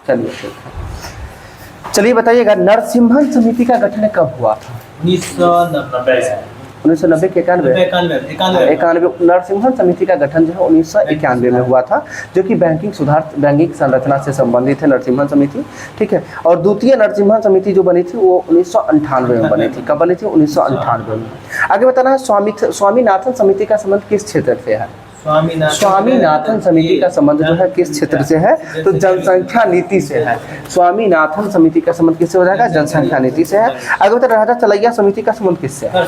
चलिए ठीक है। चलिए बताइएगा, नरसिम्हन समिति का गठन कब हुआ था? 1990 के 91 नरसिम्हन समिति का गठन जो है 1991 में हुआ था, जो कि बैंकिंग संरचना से संबंधित है नरसिम्हन समिति, ठीक है। और द्वितीय नरसिम्हन समिति जो बनी थी वो 1998 में बनी थी। कब बनी थी? 1998 में। आगे बताना है, स्वामीनाथन समिति का संबंध किस क्षेत्र से है? स्वामीनाथन समिति का संबंध जो है किस क्षेत्र से है? तो जनसंख्या नीति से है। स्वामीनाथन समिति का संबंध किससे हो जाएगा? जनसंख्या नीति से है। आगे बता राजा चलैया समिति का संबंध किससे है?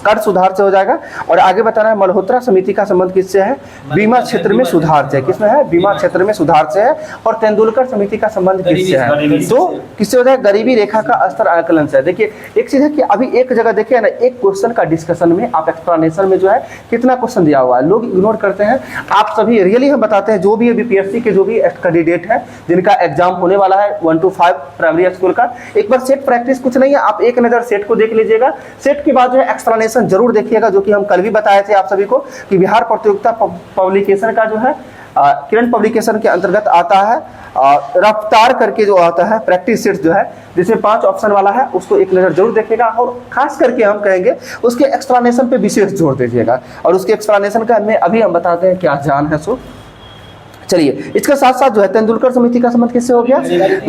कर सुधार से हो जाएगा। और आगे बताना है, मल्होत्रा समिति का संबंध किससे है? बीमा क्षेत्र में सुधार से। किसमें है? बीमा क्षेत्र में सुधार से है। और तेंदुलकर समिति का संबंध किससे है? तो किससे हो जाएगा? गरीबी रेखा का स्तर आकलन से। देखिए एक चीज है कि अभी एक जगह देखिए ना, एक क्वेश्चन का डिस्कशन में आप एक्सप्लेनेशन में जो है कितना क्वेश्चन दिया हुआ है, लोग इग्नोर करते हैं। आप सभी रियली हम बताते हैं, जो भी बीपीएससी के जो भी कैंडिडेट है जिनका एग्जाम होने वाला है 1 to 5 प्राइमरी स्कूल का, एक बार सेट प्रैक्टिस कुछ नहीं है, आप एक नजर सेट को देख लीजिएगा। सेट के बाद जो है एक्सप्लेनेशन जरूर देखिएगा, जो कि हम कल भी बताए थे आप सभी को कि बिहार प्रतियोगिता पब्लिकेशन का जो है किरण पब्लिकेशन के अंतर्गत आता है रफ्तार करके जो आता है प्रैक्टिस सेट जो है, जिसमें 5 ऑप्शन वाला है, उसको एक नजर जरूर देखिएगा। और खास करके हम कहेंगे उसके एक्सप्लेनेशन पे विशेष जोर दीजिएगा। और उसके एक्सप्लेनेशन का हमें अभी हम बताते हैं क्या जान है सो। चलिए इसके साथ साथ जो है तेंदुलकर समिति का संबंध किससे हो गया?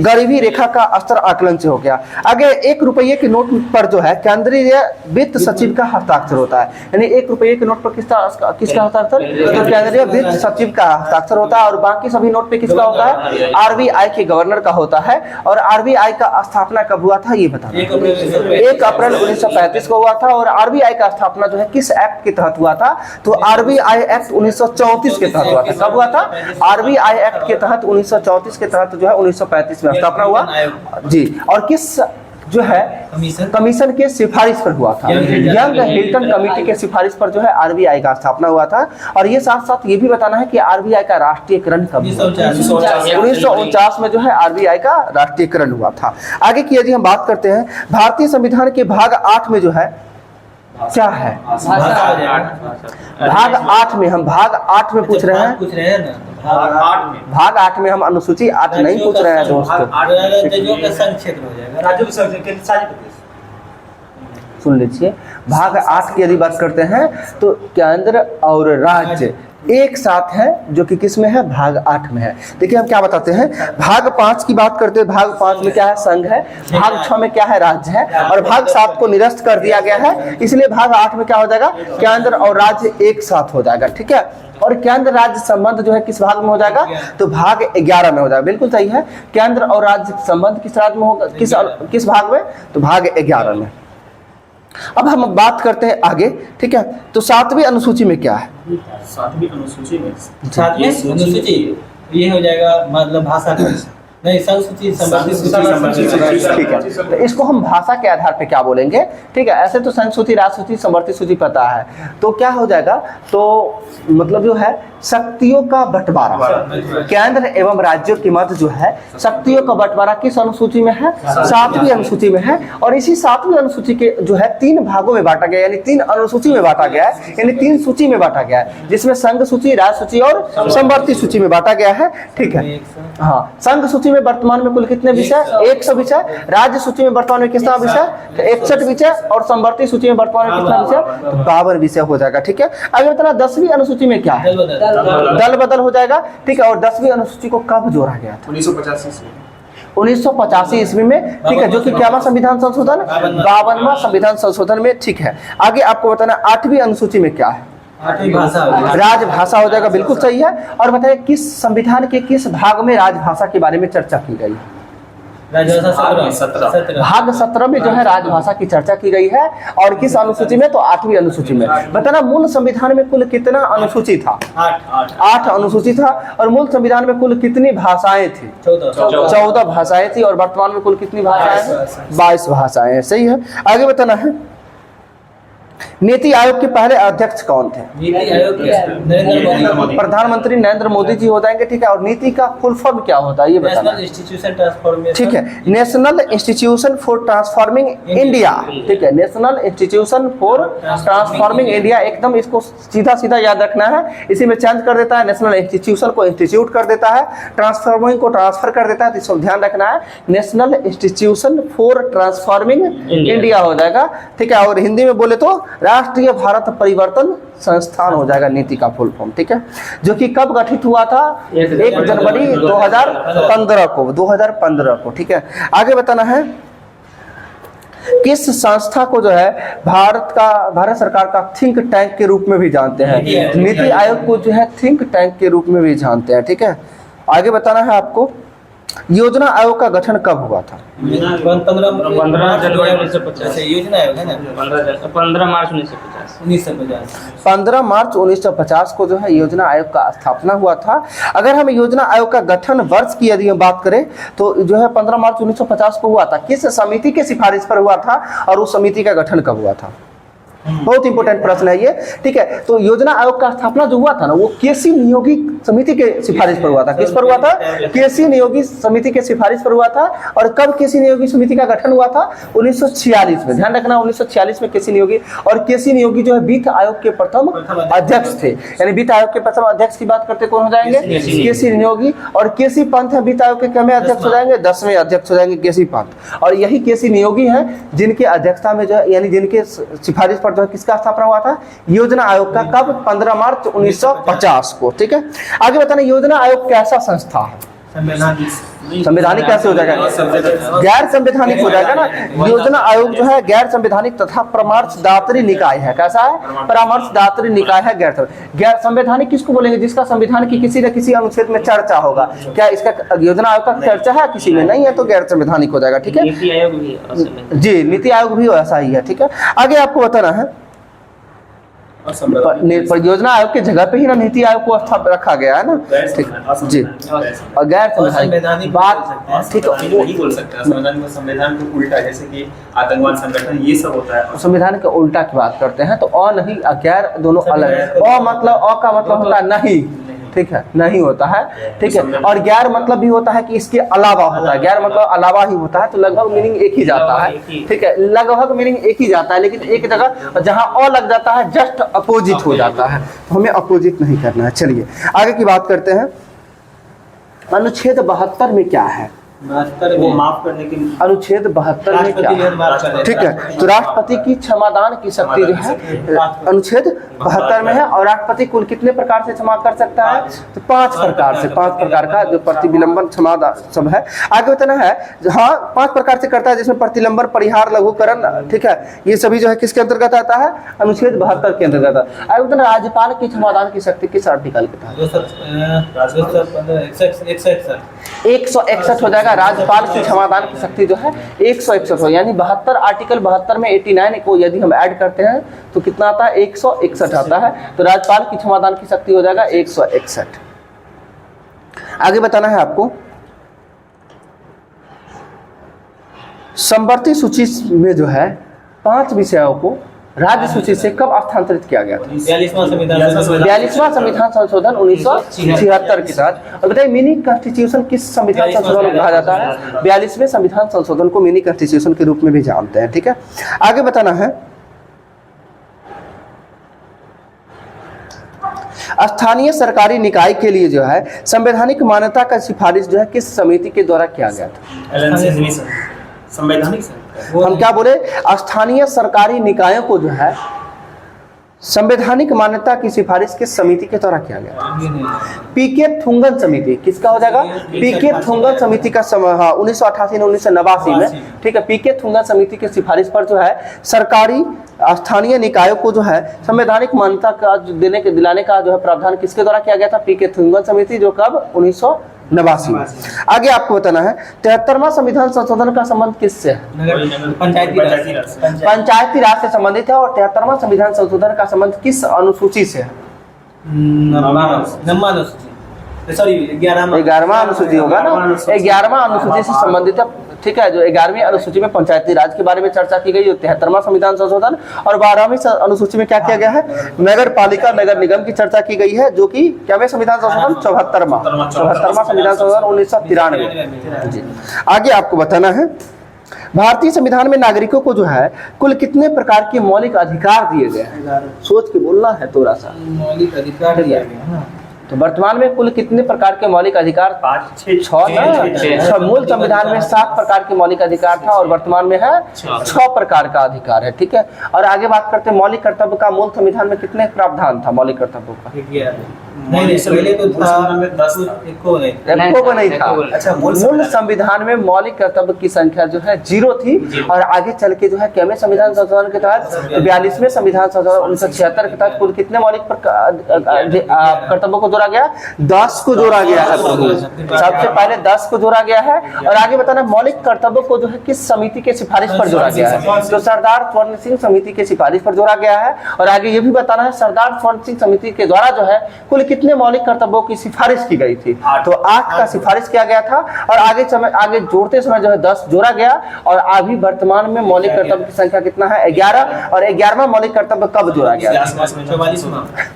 गरीबी रेखा का स्तर आकलन से हो गया। आगे 1 रुपये के नोट पर जो है केंद्रीय वित्त सचिव का हस्ताक्षर होता है, यानी 1 रुपये के नोट पर किसका हस्ताक्षर? तो केंद्रीय वित्त सचिव का हस्ताक्षर होता है। और बाकी सभी नोट पे किसका होता है? आरबीआई के गवर्नर का होता है। और आरबीआई का स्थापना कब हुआ था ये बताना। 1 अप्रैल 1935 को हुआ था। और आरबीआई का स्थापना जो है किस एक्ट के तहत हुआ था? तो आरबीआई एक्ट 1934 के तहत हुआ था। कब हुआ था? आरबीआई एक्ट के तहत 1934 के तहत जो है 1935 में स्थापना हुआ जी। और किस जो है कमीशन के सिफारिश पर हुआ था? यंग हिल्टन कमेटी के सिफारिश पर जो है आरबीआई का स्थापना हुआ था। और ये साथ साथ ये भी बताना है कि आरबीआई का राष्ट्रीयकरण कब हुआ? 1949 में जो है आरबीआई का राष्ट्रीयकरण हुआ था। आगे की यदि हम बात करते हैं, भारतीय संविधान के भाग 8 में जो है क्या है? भाग 8 में हम भाग 8 में पूछ रहे हैं। भाग 8 में हम अनुसूची 8 नहीं पूछ रहे हैं दोस्तों। सुन लीजिए, भाग 8 की यदि बात करते हैं तो केंद्र और राज्य एक साथ है, जो कि किस में है? भाग 8 में है। देखिए हम क्या बताते हैं, भाग 5 की बात करते हैं। भाग 5 में क्या है? संघ है। भाग 6 में क्या है? राज्य है। और भाग 7 को निरस्त कर दिया गया है, इसलिए भाग 8 में क्या हो जाएगा? केंद्र और राज्य एक साथ हो जाएगा, ठीक है। और केंद्र राज्य संबंध जो है किस भाग में हो जाएगा? तो भाग 11 में हो जाएगा। बिल्कुल सही है, केंद्र और राज्य संबंध किस राज्य में होगा? किस भाग में? तो भाग 11 में। अब हम बात करते हैं आगे, ठीक है। तो 7वीं अनुसूची में क्या है? 7वीं अनुसूची ये हो जाएगा मतलब भाषा नहीं, संसूची ठीक है। तो इसको हम भाषा के आधार पे क्या बोलेंगे? ठीक है, ऐसे तो संसूची, राजसूची, समवर्ती सूची पता है। तो क्या हो जाएगा? तो मतलब जो है शक्तियों का बंटवारा, केंद्र एवं राज्यों के मध्य जो है शक्तियों का बंटवारा किस अनुसूची में है? 7वीं अनुसूची में है। और इसी 7वीं अनुसूची के जो है 3 भागों में बांटा गया, यानी 3 अनुसूची में बांटा गया है, यानी 3 सूची में बांटा गया है, जिसमें संघ सूची, राज्य सूची और समवर्ती सूची में बांटा गया है, ठीक है। हाँ, संघ सूची में वर्तमान में कुल कितने विषय? 100 विषय। राज्य सूची में वर्तमान में कितना विषय? 61 विषय। और समवर्ती सूची में वर्तमान में कितना विषय? 52 विषय हो जाएगा, ठीक है। अगर इतना 10वीं अनुसूची में क्या है? दल बदल हो जाएगा, ठीक है। और 10वीं अनुसूची को कब जोड़ा गया था? 1985 ईस्वी में, ठीक है, जो कि क्या संविधान संशोधन? 52वां संविधान संशोधन में, ठीक है। आगे आपको बताना 8वीं अनुसूची में क्या है? राजभाषा हो जाएगा, बिल्कुल सही है। और बताइए किस संविधान के किस भाग में राजभाषा के बारे में चर्चा की गई है? भाग 17 में जो है राजभाषा की चर्चा की गई है। और किस अनुसूची में? तो 8वीं अनुसूची में। बताना मूल संविधान में कुल कितना अनुसूची था? 8 अनुसूची था। और मूल संविधान में कुल कितनी भाषाएं थी? 14 भाषाएं थी। और वर्तमान में कुल कितनी भाषाएं हैं? 22 भाषाएं, सही है। आगे बताना है, नीति आयोग के पहले अध्यक्ष कौन थे? नीति आयोग के नरेंद्र मोदी। प्रधानमंत्री नरेंद्र मोदी जी हो जाएंगे, ठीक है। और नीति का फुल फॉर्म क्या होता है ये बताना, नेशनल इंस्टीट्यूशन ट्रांसफॉर्मेशन, ठीक है। National institution for transforming India, ठीक है। National institution for transforming India, एकदम इसको सीधा सीधा याद रखना है। इसी में चेंज कर देता है, नेशनल इंस्टीट्यूशन को इंस्टीट्यूट कर देता है, ट्रांसफॉर्मिंग को ट्रांसफर कर देता है, तो इसको ध्यान रखना है। National institution for transforming India हो जाएगा, ठीक है। और हिंदी में बोले तो राष्ट्रीय भारत परिवर्तन संस्थान हो जाएगा नीति का फुल फॉर्म, ठीक है। जो कि कब गठित हुआ था? 1 जनवरी 2015 को, ठीक है। आगे बताना है किस संस्था को जो है भारत सरकार का थिंक टैंक के रूप में भी जानते हैं? नीति आयोग को जो है थिंक टैंक के रूप में भी जानते हैं, ठीक है। आगे बताना है आपको योजना आयोग का गठन कब हुआ था? 15 जनवरी 1950। योजना आयोग है ना, 15 मार्च 1950। 15 मार्च 1950 को जो है योजना आयोग का स्थापना हुआ था। अगर हम योजना आयोग का गठन वर्ष की यदि हम बात करें तो जो है 15 मार्च 1950 को हुआ था। किस समिति के सिफारिश पर हुआ था और उस समिति का गठन कब हुआ था? बहुत इंपॉर्टेंट प्रश्न है ये, ठीक है। तो योजना आयोग का स्थापना जो हुआ था ना, वो केसी नियोगी समिति के सिफारिश पर हुआ था। किस पर हुआ था? केसी नियोगी समिति के सिफारिश पर हुआ था। और कब केसी नियोगी समिति का गठन हुआ था? 1946 में। ध्यान रखना, 1946 में केसी नियोगी। और केसी नियोगी जो है वित्त आयोग के प्रथम अध्यक्ष थे, यानी वित्त आयोग के प्रथम अध्यक्ष की बात करते कौन हो जाएंगे? केसी नियोगी। और केसी पंत है वित्त आयोग के कितवें अध्यक्ष हो जाएंगे? 10वें अध्यक्ष हो जाएंगे केसी पंत। और यही केसी नियोगी हैं जिनके अध्यक्षता में जो है, यानी जिनके सिफारिश पर किसका स्थापना हुआ था? योजना आयोग का। कब? 15 मार्च 1950 को, ठीक है। आगे बताना योजना आयोग कैसा संस्था है? संवैधानिक कैसे हो जाएगा? गैर संवैधानिक हो जाएगा ना। योजना आयोग जो है गैर संवैधानिक तथा परामर्शदात्री निकाय है। कैसा है? परामर्शदात्री निकाय है। गैर संवैधानिक किसको बोलेंगे? जिसका संविधान की किसी न किसी अनुच्छेद में चर्चा होगा। क्या इसका योजना आयोग का चर्चा है? किसी में नहीं है, तो गैर संवैधानिक हो जाएगा, ठीक है। नीति आयोग भी जी, नीति आयोग भी ऐसा ही है, ठीक है। आगे आपको बताना है परियोजना आयोग की जगह पे ही ना नीति आयोग को स्थापित रखा गया है ना, ठीक जी। और गैर संवैधानिक बात, ठीक है, वो नहीं बोल सकता संविधान के उल्टा, जैसे कि आतंकवाद संगठन ये सब होता है। संविधान के उल्टा की बात करते हैं तो अ नहीं गैर दोनों अलग है। अ का मतलब होता है नहीं, ठीक है, नहीं होता है, ठीक है। और गैर मतलब भी होता है कि इसके अलावा होता है। गैर मतलब अलावा ही होता है, तो लगभग मीनिंग एक ही जाता है, ठीक है। लगभग मीनिंग एक ही जाता है, लेकिन एक जगह जहां अ लग जाता है जस्ट अपोजिट हो जाता है, तो हमें अपोजिट नहीं करना है। चलिए आगे की बात करते हैं। अनुच्छेद 72 में क्या है? वो माफ करने की अनुच्छेद 72 में क्या है? ठीक है, तो राष्ट्रपति की क्षमादान की शक्ति जो है अनुच्छेद 72 में है। और राष्ट्रपति कुल कितने प्रकार से क्षमा कर सकता है? तो 5 प्रकार से, 5 प्रकार का जो प्रतिविलंबन क्षमा सब है। आगे बताना है, हाँ 5 प्रकार से करता है, जिसमें प्रतिलंबन, परिहार, लघुकरण, ठीक है, ये सभी जो है किसके अंतर्गत आता है? अनुच्छेद 72 के अंतर्गत आता है। आगे बताना राज्यपाल की क्षमादान की शक्ति किस आर्टिकल के तहत? 161 हो जाएगा। राज्यपाल की क्षमादान की शक्ति जो है 161 हो, यानी 72 आर्टिकल 72 में 89 को यदि हम ऐड करते हैं तो कितना आता है? 161 आता है। तो राज्यपाल की क्षमादान की शक्ति हो जाएगा 161। आगे बताना है आपको संवर्ती सूची में जो है 5 विषयों को राज्य सूची से कब स्थानांतरित किया गया था? 42वां संविधान संशोधन 1976 के तहत। और बताइए मिनी कॉन्स्टिट्यूशन किस संविधान संशोधन को कहा जाता है? 42वें संविधान संशोधन को मिनी कॉन्स्टिट्यूशन के रूप में भी जानते हैं, ठीक है। आगे बताना है स्थानीय सरकारी निकाय के लिए जो है संवैधानिक मान्यता का सिफारिश जो है किस समिति के द्वारा किया गया था? संवैधानिक हम क्या बोले? स्थानीय सरकारी निकायों को जो है संवैधानिक मान्यता की सिफारिश किस समिति के द्वारा किया गया? पीके थुंगन समिति। किसका हो जाएगा? पीके थुंगन समिति का 1988 1989 में, ठीक है। पीके थुंगन समिति की सिफारिश पर जो है सरकारी स्थानीय निकायों को जो है संवैधानिक मान्यता का दिलाने का जो है प्रावधान किसके द्वारा किया गया था? पीके थुंगन समिति, जो कब? 1989 में। आगे आपको बताना है 73वां संविधान संशोधन का संबंध किससे है? पंचायती राज से संबंधित है। और 73वां संविधान संशोधन का संबंध किस अनुसूची से है? 11वां अनुसूची होगा ना, 11वां अनुसूची से संबंधित है ठीक है, जो 11वीं अनुसूची में पंचायती राज के बारे में चर्चा की गई, जो 73वां संविधान संशोधन, और 12वीं अनुसूची में क्या किया गया है, नगर पालिका नगर निगम की चर्चा की गई है, जो कि क्या में संविधान संशोधन 74वां संविधान संशोधन 1993। जी आगे आपको बताना है, भारतीय संविधान में नागरिकों को जो है कुल कितने प्रकार के मौलिक अधिकार दिए गए हैं? सोच के बोलना है थोड़ा सा। मौलिक अधिकार दिया गया है। तो वर्तमान में कुल कितने प्रकार के मौलिक अधिकार? 6 मूल संविधान में 7 प्रकार के मौलिक अधिकार था और वर्तमान में है 6 प्रकार का अधिकार है। ठीक है, और आगे बात करते हैं मौलिक कर्तव्य का। मूल संविधान में कितने प्रावधान था मौलिक कर्तव्यों का? नहीं, पहले तो था 10 को नहीं था। अच्छा, मूल संविधान में मौलिक कर्तव्य की संख्या जो है 0 थी, और आगे चल के जो है केवल संविधान संशोधन के तहत 42वें संविधान संशोधन 1976 के तहत कुल कितने मौलिक कर्तव्यों को जोड़ा गया? 10 को जोड़ा गया है। सबसे पहले 10 को जोड़ा गया है, और आगे बताना मौलिक कर्तव्यों को जो है किस समिति के सिफारिश पर जोड़ा गया है? तो सरदार स्वर्ण सिंह समिति के सिफारिश पर जोड़ा गया है। और आगे ये भी बताना है सरदार स्वर्ण सिंह समिति के द्वारा जो है कुल कितने मौलिक कर्तव्यों की सिफारिश की गई थी? तो 8 का सिफारिश किया गया था, और आगे जोड़ते समय जो है 10 जोड़ा गया, और अभी वर्तमान में मौलिक कर्तव्य की संख्या कितना है? 11, और 11वां मौलिक कर्तव्य कब जोड़ा गया?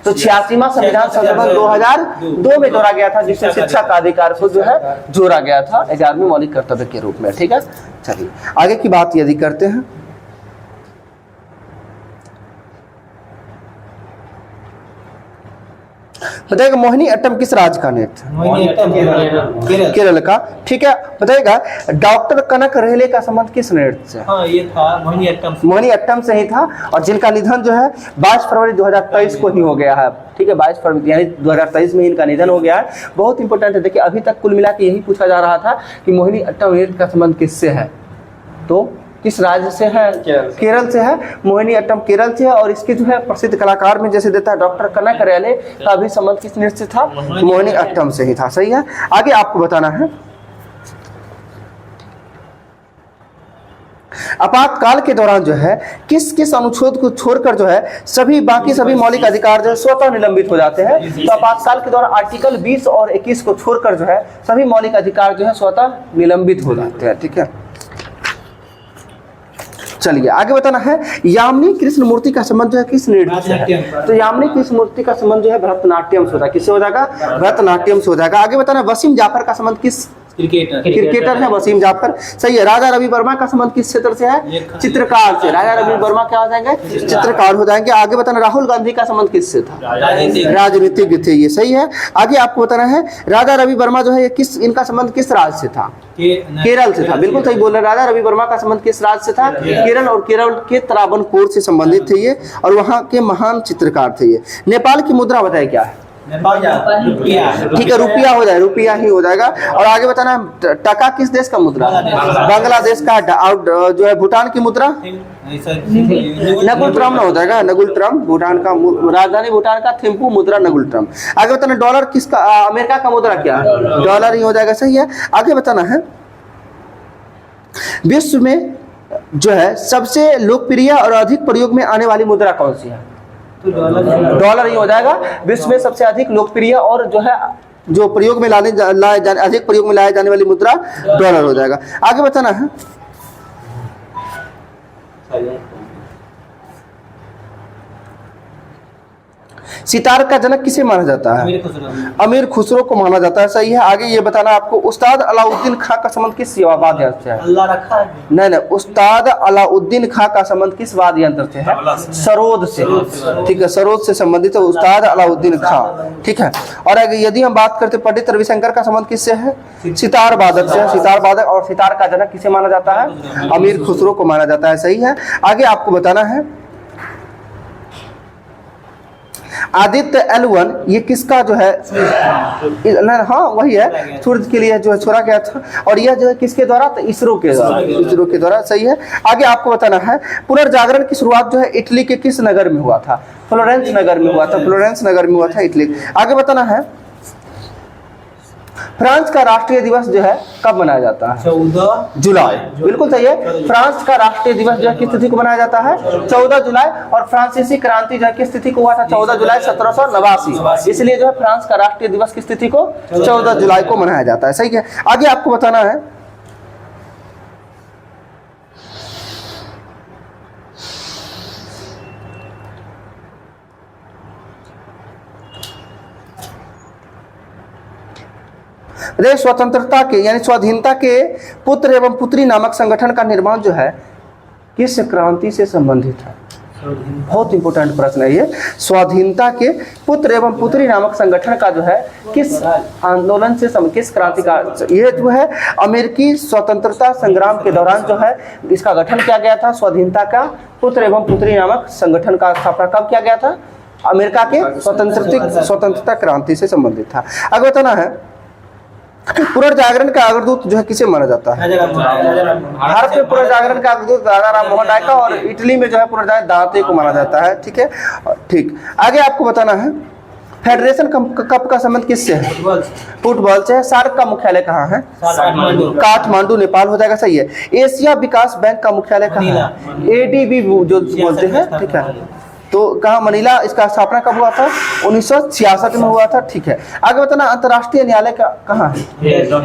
तो 86वां संविधान संशोधन 2002 में जोड़ा गया था, जिससे शिक्षा का अधिकार को जो है जोड़ा गया था 11वें मौलिक कर्तव्य के रूप में। ठीक है, चलिए आगे की बात यदि करते हैं, बताइएगा मोहिनीअट्टम किस राज्य का नृत्य? केरल का। ठीक है, बताइएगा डॉक्टर कनक रेहले का संबंध किस नृत्य से? हाँ, ये था मोहिनीअट्टम से ही था, और जिनका निधन जो है 22 फरवरी 2023 को ही हो गया है। ठीक है, 22 फरवरी यानी 2023 में इनका निधन हो गया है। बहुत इंपॉर्टेंट है, देखिए अभी तक कुल मिला के यही पूछा जा रहा था कि मोहिनीअट्टम नृत्य का संबंध किससे है, तो किस राज्य से है? केरल से है। मोहिनीअट्टम केरल से है, और इसके जो है प्रसिद्ध कलाकार में जैसे देता है डॉक्टर कनक रेहले का भी संबंध किस नृत्य से था? मोहिनीअट्टम से ही था। सही है, आगे आपको बताना है आपातकाल के दौरान जो है किस किस अनुच्छेद को छोड़कर जो है बाकी सभी मौलिक अधिकार जो है स्वतः निलंबित हो जाते हैं? तो आपातकाल के दौरान आर्टिकल 20 और 21 को छोड़कर जो है सभी मौलिक अधिकार जो है स्वतः निलंबित हो जाते हैं। ठीक है, चलिए आगे बताना है यामिनी कृष्ण मूर्ति का संबंध जो है किस नृत्य से है? तो यामिनी कृष्ण मूर्ति का संबंध जो है भरतनाट्यम से होता है। किससे हो जाएगा? भरतनाट्यम से हो जाएगा। आगे बताना वसीम जाफर का संबंध किस क्रिकेटर है? वसीम जाफर। सही है। राजा रवि वर्मा का संबंध किस क्षेत्र से है? चित्रकार से। राजा रवि वर्मा क्या हो जाएंगे? चित्रकार हो जाएंगे। आगे बताना राहुल गांधी का संबंध किससे था? राजनीतिज्ञ थे ये। सही है। आगे आपको बताना है राजा रवि वर्मा जो है इनका संबंध किस राज्य से था? केरल से था। बिल्कुल सही बोल रहे। राजा रवि वर्मा का संबंध किस राज्य से था? केरल, और केरल के त्रावणकोर से संबंधित थे ये, और वहाँ के महान चित्रकार थे ये। नेपाल की मुद्रा बताए क्या है? ठीक है, रुपया हो जाए, रुपया ही हो जाएगा। और आगे बताना टका किस देश का मुद्रा? बांग्लादेश का। और जो है भूटान की मुद्रा नगुल ट्रम ना हो जाएगा, नगुल ट्रम। भूटान का राजधानी भूटान का थिम्पू, मुद्रा नगुल ट्रम। आगे बताना डॉलर किसका? अमेरिका का मुद्रा क्या है? डॉलर ही हो जाएगा। सही है। आगे बताना है विश्व में जो है सबसे लोकप्रिय और अधिक प्रयोग में आने वाली मुद्रा कौन सी है? डॉलर ही हो जाएगा। विश्व में सबसे अधिक लोकप्रिय और जो है जो प्रयोग में अधिक प्रयोग में लाए जाने वाली मुद्रा डॉलर हो जाएगा। आगे बताना है सितार का जनक किसे माना जाता है? अमीर खुसरो को माना जाता है। सही है। आगे ये बताना आपको उस्ताद अलाउद्दीन खां का संबंध किस वाद्य यंत्र से है? नहीं, उस्ताद अलाउद्दीन खां का संबंध किस वाद्य यंत्र से है? सरोद से। ठीक है, सरोद से संबंधित है उस्ताद अलाउद्दीन खां। ठीक है। और आगे यदि हम बात करते पंडित रविशंकर का संबंध किससे है? सितार वादक से। सितार वादक, और सितार का जनक किसे माना जाता है? अमीर खुसरो को माना जाता है। सही है। आगे आपको बताना है आदित्य L1 ये किसका जो है? हाँ वही है, सूर्य के लिए जो है छोड़ा गया था, और यह जो है किसके द्वारा? तो इसरो के द्वारा। इसरो के द्वारा। सही है। आगे आपको बताना है पुनर्जागरण की शुरुआत जो है इटली के किस नगर में हुआ था? फ्लोरेंस नगर में हुआ था। फ्लोरेंस नगर में हुआ था, इटली। आगे बताना है फ्रांस का राष्ट्रीय दिवस जो है कब मनाया जाता है? 14 जुलाई। बिल्कुल सही है। फ्रांस का राष्ट्रीय दिवस जो है किस तिथि को मनाया जाता है? 14 जुलाई। और फ्रांसीसी क्रांति जो है किस तिथि को हुआ था? 14 जुलाई 1789। इसलिए जो है फ्रांस का राष्ट्रीय दिवस किस तिथि को? 14 जुलाई को मनाया जाता है। सही है। आगे आपको बताना है देश स्वतंत्रता के यानी स्वाधीनता के पुत्र एवं पुत्री नामक संगठन का निर्माण जो है किस क्रांति से संबंधित है? बहुत इंपॉर्टेंट प्रश्न है ये। स्वाधीनता के पुत्र एवं पुत्री नामक संगठन का जो है किस आंदोलन से किस क्रांति का, ये जो है अमेरिकी स्वतंत्रता संग्राम के दौरान जो है इसका गठन किया गया था। स्वाधीनता का पुत्र एवं पुत्री नामक संगठन का स्थापना कब किया गया था? अमेरिका के स्वतंत्रता क्रांति से संबंधित था। आगे बताना है पुनर्जागरण का अग्रदूत जो है किसे माना जाता है? भारत में पुनर्जागरण का अग्रदूत राजा राम मोहन राय का, और इटली में जो है पुनर्जागरण दांते को माना जाता है। ठीक है, ठीक। आगे आपको बताना है फेडरेशन कप का संबंध किससे है? फुटबॉल से है। सार्क का मुख्यालय कहाँ है? काठमांडू, नेपाल हो जाएगा, सही है। एशिया विकास बैंक का मुख्यालय कहाँ है? एडीबी जो बोलते हैं, ठीक है। तो कहाँ, मनीला। इसका स्थापना कब हुआ था? 1966 में हुआ था। ठीक है, आगे बताना अंतर्राष्ट्रीय न्यायालय का कहाँ है?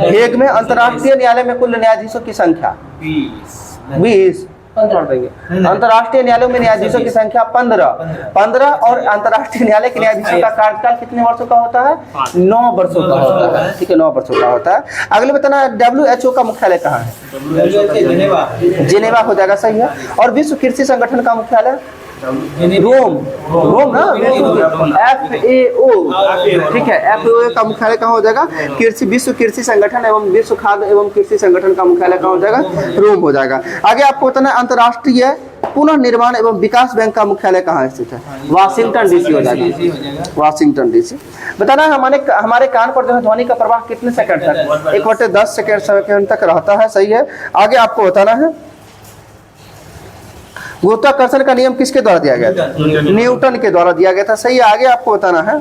हेग में। अंतर्राष्ट्रीय न्यायालय में कुल न्यायाधीशों की संख्या 20। अंतर्राष्ट्रीय न्यायालयों में न्यायाधीशों की संख्या 15 और अंतर्राष्ट्रीय न्यायालय के न्यायाधीशों का कार्यकाल कितने वर्षों का होता है? 9 वर्षों का होता है। ठीक है, 9 वर्षों का होता है। अगले बताना WHO का मुख्यालय कहाँ है? जेनेवा हो जाएगा, सही है। और विश्व कृषि संगठन का मुख्यालय रोम ना, FAO। ठीक है, FAO का मुख्यालय कहाँ हो जाएगा? विश्व कृषि संगठन एवं विश्व खाद्य एवं कृषि संगठन का मुख्यालय कहाँ हो जाएगा? रोम हो जाएगा। आगे आपको बताना है अंतर्राष्ट्रीय पुनर्निर्माण एवं विकास बैंक का मुख्यालय कहाँ स्थित है? वाशिंगटन DC हो जाएगा, वाशिंगटन DC। बताना हमारे कान पर जो है ध्वनि का प्रवाह कितने सेकंड तक? 1/10 सेकंड तक रहता है, सही है। आगे आपको बताना है गुरुत्वाकर्षण का नियम किसके द्वारा दिया गया था? न्यूटन के द्वारा दिया गया था, सही है। आगे आपको बताना है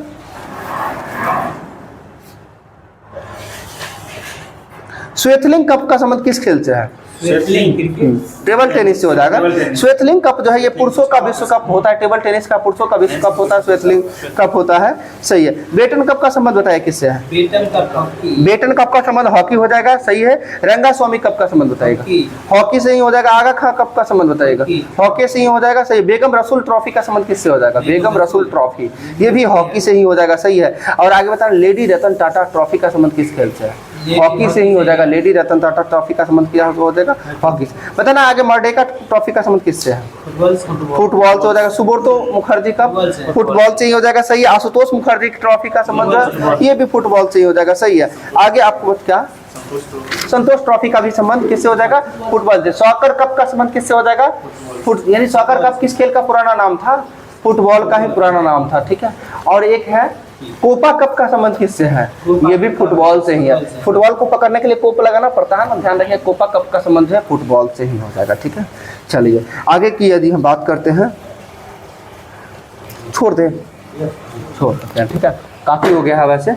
श्वेतलिंग कप का संबंध किस खेल से है? टेबल टेनिस से हो जाएगा। श्वेतलिंग कप जो है ये पुरुषों का विश्व कप होता है। टेबल टेनिस का पुरुषों का विश्व कप होता है, श्वेतलिंग कप होता है, सही है। बेटन कप का संबंध बताया किससे है? बेटन कप का संबंध हॉकी हो जाएगा, सही है। रंगास्वामी कप का संबंध बताएगा, हॉकी से ही हो जाएगा। आगा खां कप का संबंध बताएगा, हॉकी से ही हो जाएगा, सही। बेगम रसूल ट्रॉफी का संबंध किससे हो जाएगा? बेगम रसूल ट्रॉफी, ये भी हॉकी से ही हो जाएगा, सही है। और आगे बताना लेडी रतन टाटा ट्रॉफी का संबंध किस खेल से है? हॉकी से ही हो जाएगा। लेडी रतन टाटा ट्रॉफी का संबंध क्या हो जाएगा? हॉकी से। बताना आगे मर्डेका ट्रॉफी का संबंध किससे है? फुटबॉल से हो जाएगा। सुब्रतो मुखर्जी का फुटबॉल से ही हो जाएगा, सही है। आशुतोष मुखर्जी ट्रॉफी का संबंध ये भी फुटबॉल से ही हो जाएगा, सही है। आगे आपको क्या संतोष ट्रॉफी का भी संबंध किससे हो जाएगा? फुटबॉल से। सॉकर कप का संबंध किससे हो जाएगा? यानी सॉकर कप किस खेल का पुराना नाम था? फुटबॉल का ही पुराना नाम था, ठीक है। और एक है कोपा कप का संबंध किससे है? ये भी फुटबॉल से ही है। फुटबॉल को पकड़ने के लिए कोप लगाना पड़ता है ना, ध्यान रखिए। कोपा कप का संबंध है फुटबॉल से ही हो जाएगा, ठीक है। चलिए आगे की यदि हम बात करते हैं, छोड़ देते हैं, ठीक है, काफी हो गया है वैसे।